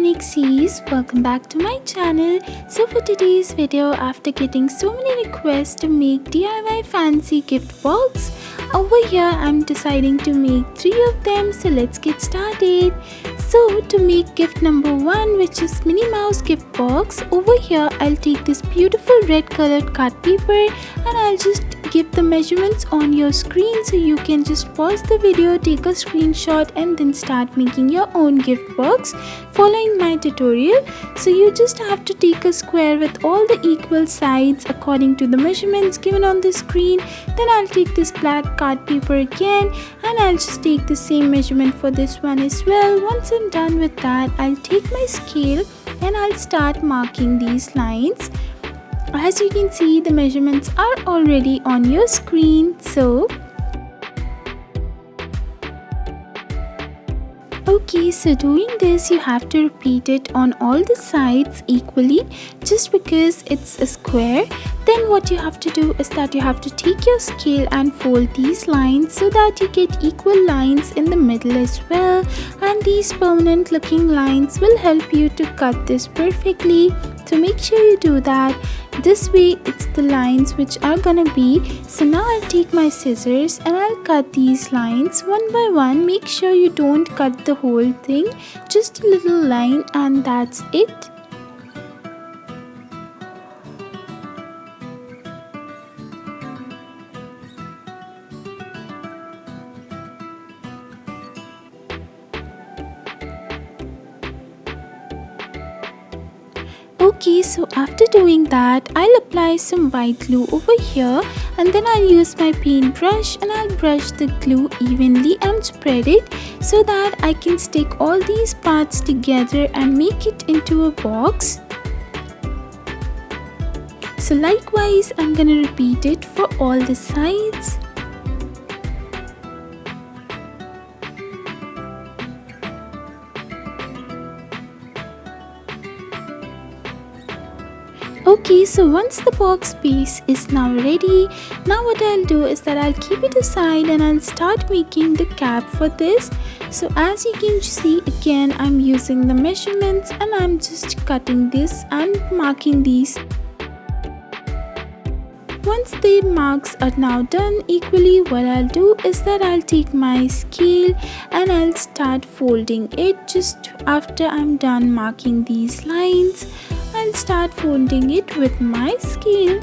Funexies, welcome back to my channel. So for today's video, after getting so many requests to make DIY fancy gift box, over here I'm deciding to make 3 of them, so let's get started. So to make gift number 1, which is Minnie Mouse gift box, over here I'll take this beautiful red colored card paper and I'll just give the measurements on your screen, so you can just pause the video, take a screenshot and then start making your own gift box following my tutorial. So you just have to take a square with all the equal sides according to the measurements given on the screen. Then I'll take this black card paper again and I'll just take the same measurement for this one as well. Once I'm done with that, I'll take my scale and I'll start marking these lines. As you can see, the measurements are already on your screen. So doing this, you have to repeat it on all the sides equally, just because it's a square. Then what you have to do is that you have to take your scale and fold these lines so that you get equal lines in the middle as well, and these permanent looking lines will help you to cut this perfectly. So make sure you do that. This way it's the lines which are gonna be. So now I'll take my scissors and I'll cut these lines one by one. Make sure you don't cut the whole thing, just a little line, and that's it. So after doing that, I'll apply some white glue over here and then I'll use my paintbrush and I'll brush the glue evenly and spread it so that I can stick all these parts together and make it into a box. So likewise, I'm gonna repeat it for all the sides. So once the box base is now ready, now what I'll do is that I'll keep it aside and I'll start making the cap for this. So as you can see, again I'm using the measurements and I'm just cutting this and marking these. Once the marks are now done equally, what I'll do is that I'll take my scale and I'll start folding it. Just after I'm done marking these lines, I'll start folding it with my scale.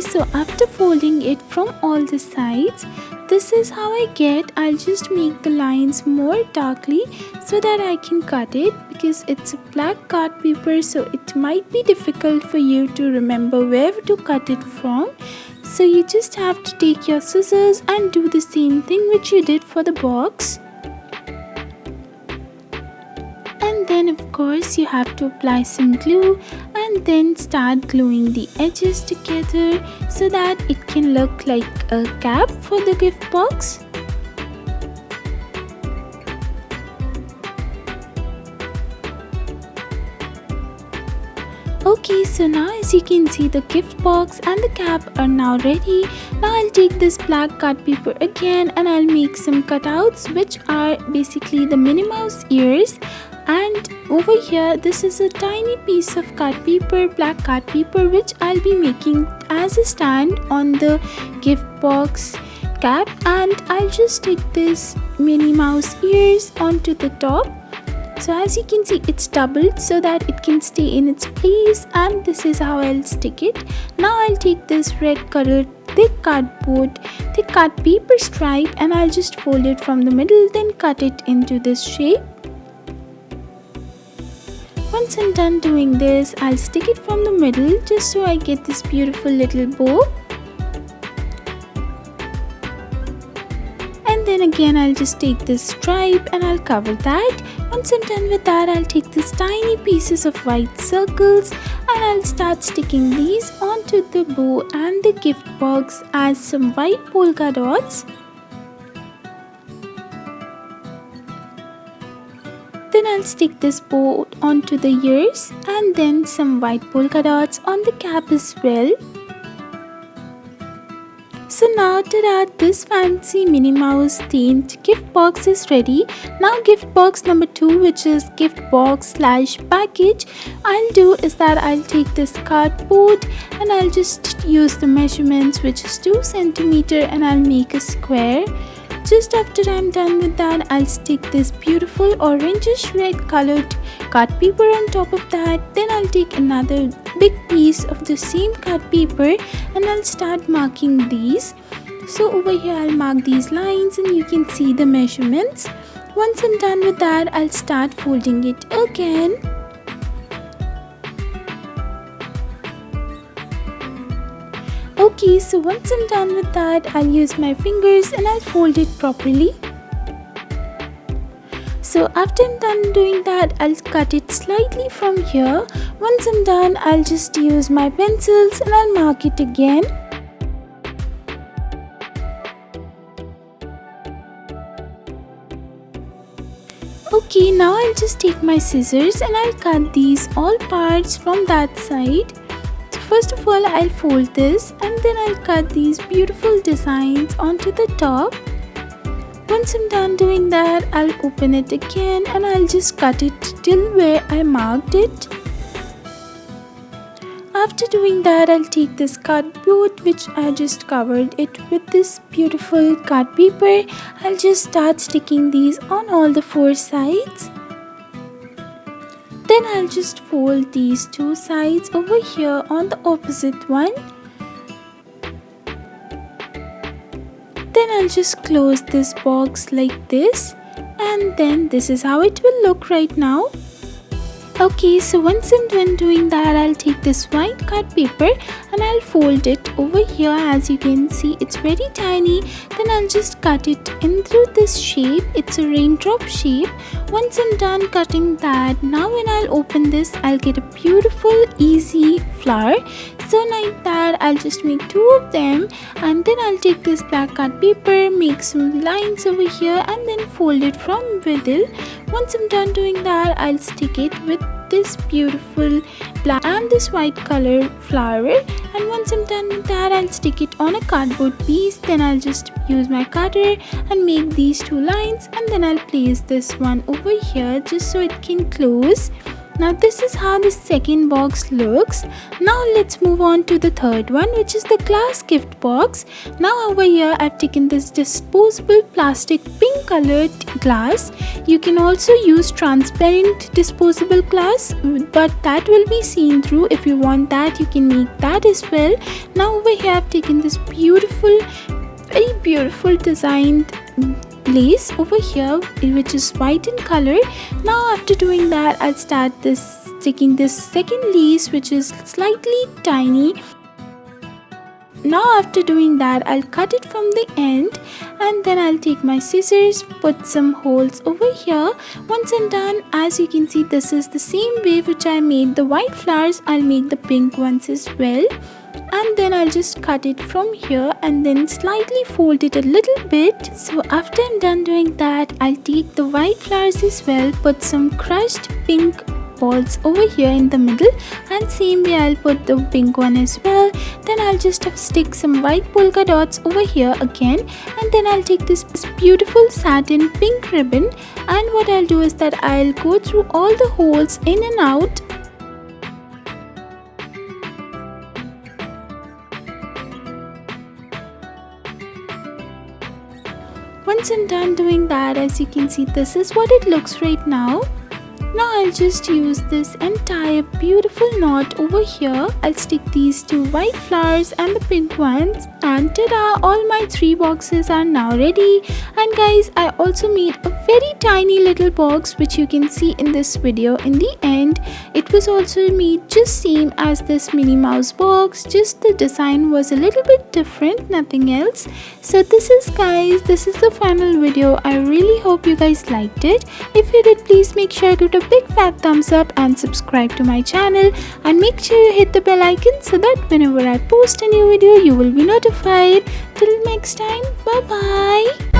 So after folding it from all the sides, this is how I get. I'll just make the lines more darkly so that I can cut it, because it's a black card paper, so it might be difficult for you to remember where to cut it from. So you just have to take your scissors and do the same thing which you did for the box. And then of course you have to apply some glue and then start gluing the edges together so that it can look like a cap for the gift box. So now as you can see, the gift box and the cap are now ready. Now I'll take this black card paper again and I'll make some cutouts which are basically the Minnie Mouse ears. And over here, this is a tiny piece of card paper, black card paper, which I'll be making as a stand on the gift box cap, and I'll just stick this Minnie Mouse ears onto the top. So as you can see, it's doubled so that it can stay in its place, and this is how I'll stick it. Now I'll take this red colored thick card paper stripe and I'll just fold it from the middle, then cut it into this shape. Once I'm done doing this, I'll stick it from the middle just so I get this beautiful little bow. And then again I'll just take this stripe and I'll cover that. Once I'm done with that, I'll take these tiny pieces of white circles and I'll start sticking these onto the bow and the gift box as some white polka dots. The then I'll stick this bow onto the ears and then some white polka dots on the cap as well. So now tada, this fancy Minnie Mouse themed gift box is ready. Now gift box number 2, which is gift box / package, I'll do is that I'll take this cardboard and I'll just use the measurements, which is 2 cm, and I'll make a square. Just after I'm done with that, I'll stick this beautiful orangish red colored card paper on top of that. Then I'll take another big piece of the same card paper and I'll start marking these. So over here I'll mark these lines and you can see the measurements. Once I'm done with that, I'll start folding it again. Okay, so once I'm done with that, I'll use my fingers and I'll fold it properly. So after I'm done doing that, I'll cut it slightly from here. Once I'm done, I'll just use my pencils and I'll mark it again. Okay, now I'll just take my scissors and I'll cut these all parts from that side. First of all, I'll fold this and then I'll cut these beautiful designs onto the top. Once I'm done doing that, I'll open it again and I'll just cut it till where I marked it. After doing that, I'll take this cardboard which I just covered it with this beautiful card paper. I'll just start sticking these on all the 4 sides. Then I'll just fold these 2 sides over here on the opposite one. Then I'll just close this box like this, and then this is how it will look right now. Okay, so once I'm done doing that, I'll take this white card paper and I'll fold it over here. As you can see, it's very tiny. Then I'll just cut it in through this shape. It's a raindrop shape. Once I'm done cutting that, now when I'll open this, I'll get a beautiful easy flower. So like that, I'll just make 2 of them and then I'll take this black card paper, make some lines over here and then fold it from middle. Once I'm done doing that, I'll stick it with this beautiful black and this white color flower, and once I'm done with that, I'll stick it on a cardboard piece. Then I'll just use my cutter and make these 2 lines, and then I'll place this one over here just so it can close. Now this is how the second box looks. Now let's move on to the third one, which is the glass gift box. Now over here I've taken this disposable plastic pink colored glass. You can also use transparent disposable glass, but that will be seen through. If you want that, you can make that as well. Now over here I've taken this beautiful, very beautiful designed lace over here, which is white in color. Now after doing that, I'll start sticking this second lace, which is slightly tiny. Now after doing that, I'll cut it from the end and then I'll take my scissors, put some holes over here. Once I'm done, as you can see, this is the same way which I made the white flowers. I'll make the pink ones as well. And then I'll just cut it from here and then slightly fold it a little bit. So after I'm done doing that, I'll take the white flowers as well, put some crushed pink balls over here in the middle, and same way I'll put the pink one as well. Then I'll just stick some white polka dots over here again, and then I'll take this beautiful satin pink ribbon, and what I'll do is that I'll go through all the holes in and out. Once I'm done doing that, as you can see, this is what it looks right now. Now I'll just use this entire beautiful knot over here. I'll stick these 2 white flowers and the pink ones, and ta-da, all my 3 boxes are now ready. And guys, I also made a very tiny little box which you can see in this video in the end. It was also made just same as this Minnie Mouse box, just the design was a little bit different, nothing else. So this is the final video. I really hope you guys liked it. If you did, please make sure to give it a big fat thumbs up and subscribe to my channel, and make sure you hit the bell icon so that whenever I post a new video you will be notified. Till next time, bye bye.